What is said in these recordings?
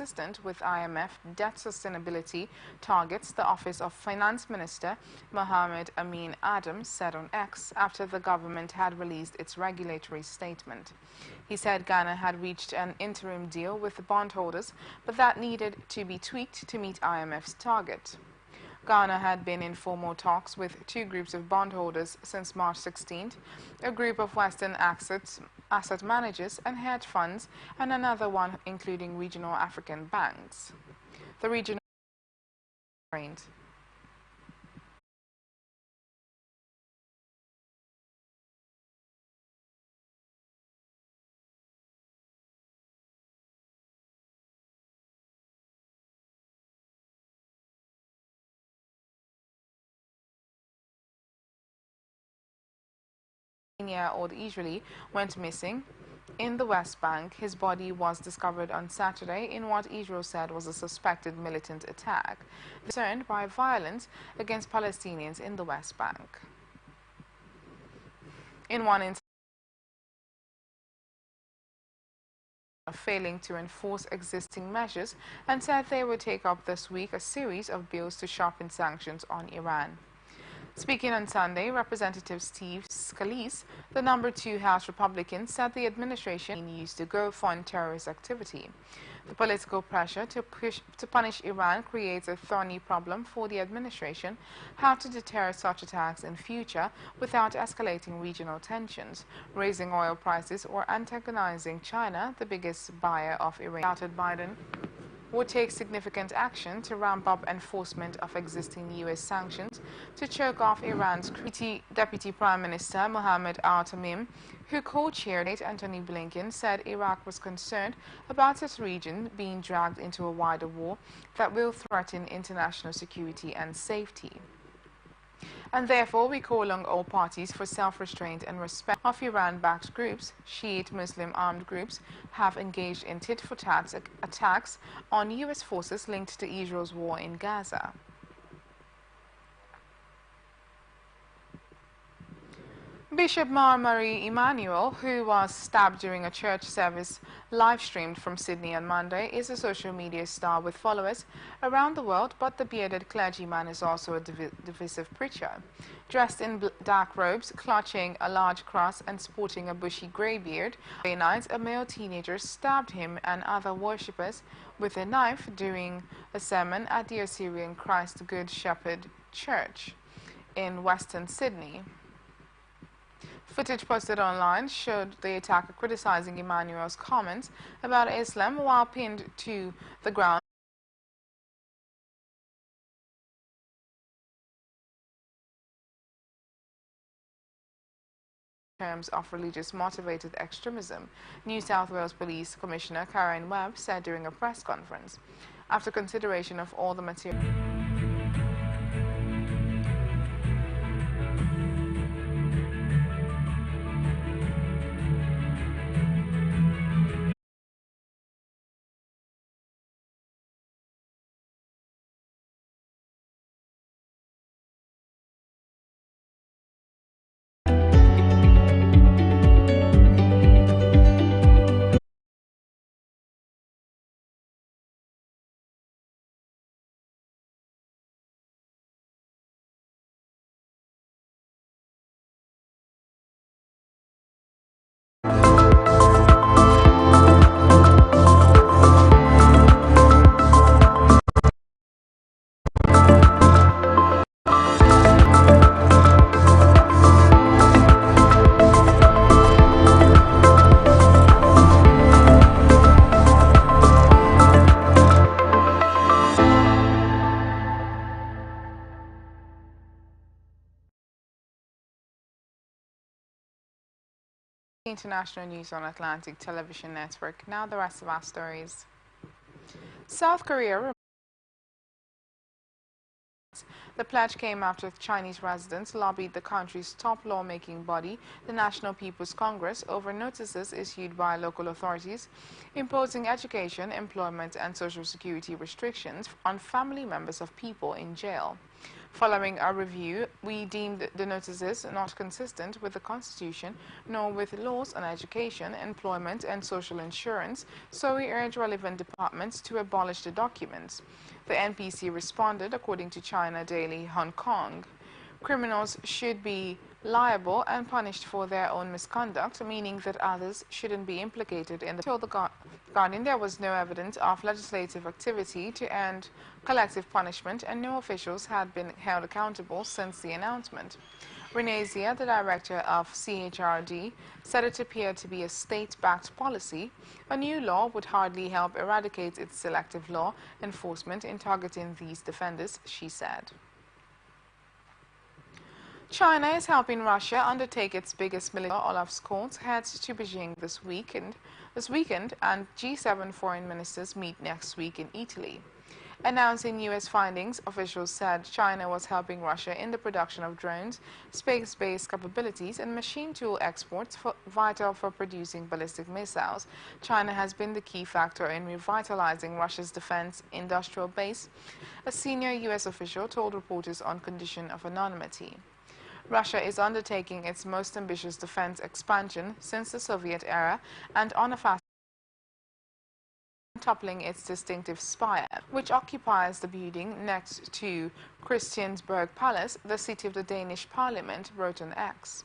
inconsistent with IMF debt sustainability targets, the Office of Finance Minister Mohammed Amin Adam said on X after the government had released its regulatory statement. He said Ghana had reached an interim deal with the bondholders, but that needed to be tweaked to meet IMF's target. Ghana had been in formal talks with two groups of bondholders since March 16th, a group of Western asset managers and hedge funds, and another one including regional African banks. The regional year-old Israeli went missing in the West Bank. His body was discovered on Saturday in what Israel said was a suspected militant attack, concerned by violence against Palestinians in the West Bank. In one instance, failing to enforce existing measures and said they would take up this week a series of bills to sharpen sanctions on Iran. Speaking on Sunday, Representative Steve Scalise, the number 2 House Republican, said the administration used to go fund terrorist activity. The political pressure to punish Iran creates a thorny problem for the administration: how to deter such attacks in future without escalating regional tensions, raising oil prices, or antagonizing China, the biggest buyer of Iran. Doubted Biden would take significant action to ramp up enforcement of existing U.S. sanctions to choke off Iran's Deputy Prime Minister Mohammed Al-Tamim, who co-chaired it. Antony Blinken said Iraq was concerned about its region being dragged into a wider war that will threaten international security and safety. And therefore, we call on all parties for self-restraint and respect of Iran-backed groups. Shiite Muslim armed groups have engaged in tit-for-tat attacks on U.S. forces linked to Israel's war in Gaza. Bishop Marie Emmanuel, who was stabbed during a church service live-streamed from Sydney on Monday, is a social media star with followers around the world, but the bearded clergyman is also a divisive preacher. Dressed in dark robes, clutching a large cross and sporting a bushy grey beard, Friday night a male teenager stabbed him and other worshippers with a knife during a sermon at the Assyrian Christ Good Shepherd Church in Western Sydney. Footage posted online showed the attacker criticizing Emmanuel's comments about Islam while pinned to the ground. In terms of religious-motivated extremism, New South Wales Police Commissioner Karen Webb said during a press conference, after consideration of all the material. International news on Atlantic Television Network. Now the rest of our stories. South Korea. The pledge came after Chinese residents lobbied the country's top lawmaking body, the National People's Congress, over notices issued by local authorities imposing education, employment, and social security restrictions on family members of people in jail. Following our review, we deemed the notices not consistent with the Constitution nor with laws on education, employment, and social insurance, so we urge relevant departments to abolish the documents. The NPC responded, according to China Daily Hong Kong. Criminals should be liable and punished for their own misconduct, meaning that others shouldn't be implicated in the told the Guardian there was no evidence of legislative activity to end collective punishment and no officials had been held accountable since the announcement. Renee Zia, the director of CHRD, said it appeared to be a state-backed policy. A new law would hardly help eradicate its selective law enforcement in targeting these defenders, she said. China is helping Russia undertake its biggest military. Olaf Scholz heads to Beijing this weekend, and G7 foreign ministers meet next week in Italy. Announcing U.S. findings, officials said China was helping Russia in the production of drones, space-based capabilities, and machine tool exports vital for producing ballistic missiles. China has been the key factor in revitalizing Russia's defense industrial base, a senior U.S. official told reporters on condition of anonymity. Russia is undertaking its most ambitious defense expansion since the Soviet era and on a fast toppling its distinctive spire, which occupies the building next to Christiansborg Palace, the seat of the Danish parliament, wrote on X.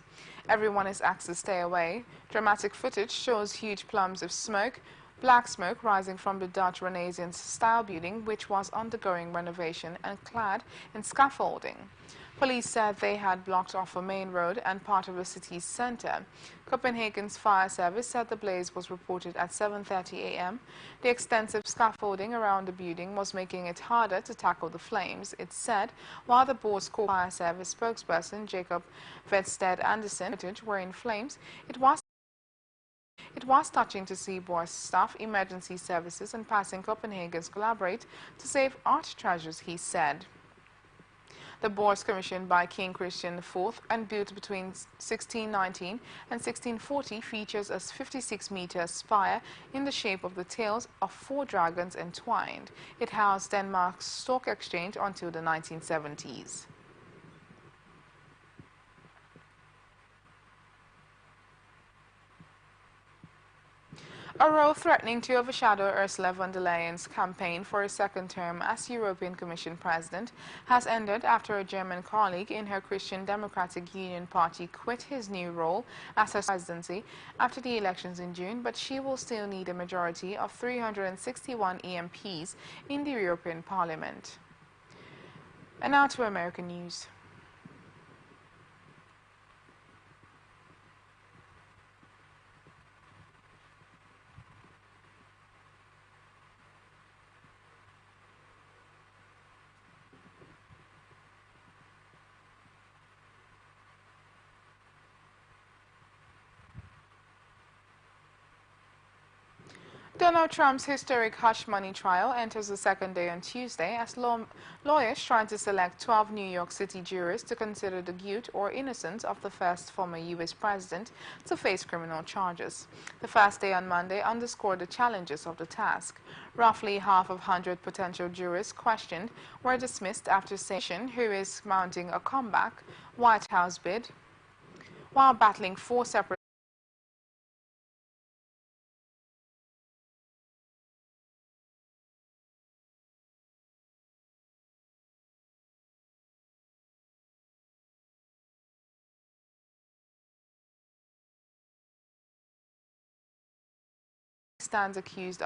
Everyone is asked to stay away. Dramatic footage shows huge plumes of smoke, black smoke rising from the Dutch Renaissance-style building, which was undergoing renovation and clad in scaffolding. Police said they had blocked off a main road and part of the city's center. Copenhagen's fire service said the blaze was reported at 7:30 a.m. The extensive scaffolding around the building was making it harder to tackle the flames, it said, while the Boers fire service spokesperson Jacob Vedsted Andersen were in flames. It was touching to see Boers staff, emergency services, and passing Copenhagen's collaborate to save art treasures, he said. The Boers, commissioned by King Christian IV and built between 1619 and 1640, features a 56-meter spire in the shape of the tails of 4 dragons entwined. It housed Denmark's stock exchange until the 1970s. A row threatening to overshadow Ursula von der Leyen's campaign for a second term as European Commission President has ended after a German colleague in her Christian Democratic Union party quit his new role as her presidency after the elections in June, but she will still need a majority of 361 EMPs in the European Parliament. And now to American news. Donald Trump's historic hush money trial enters the second day on Tuesday as lawyers trying to select 12 New York City jurors to consider the guilt or innocence of the first former U.S. president to face criminal charges. The first day on Monday underscored the challenges of the task. Roughly half of 100 potential jurors questioned were dismissed after saying who is mounting a comeback White House bid while battling 4 separate stands accused of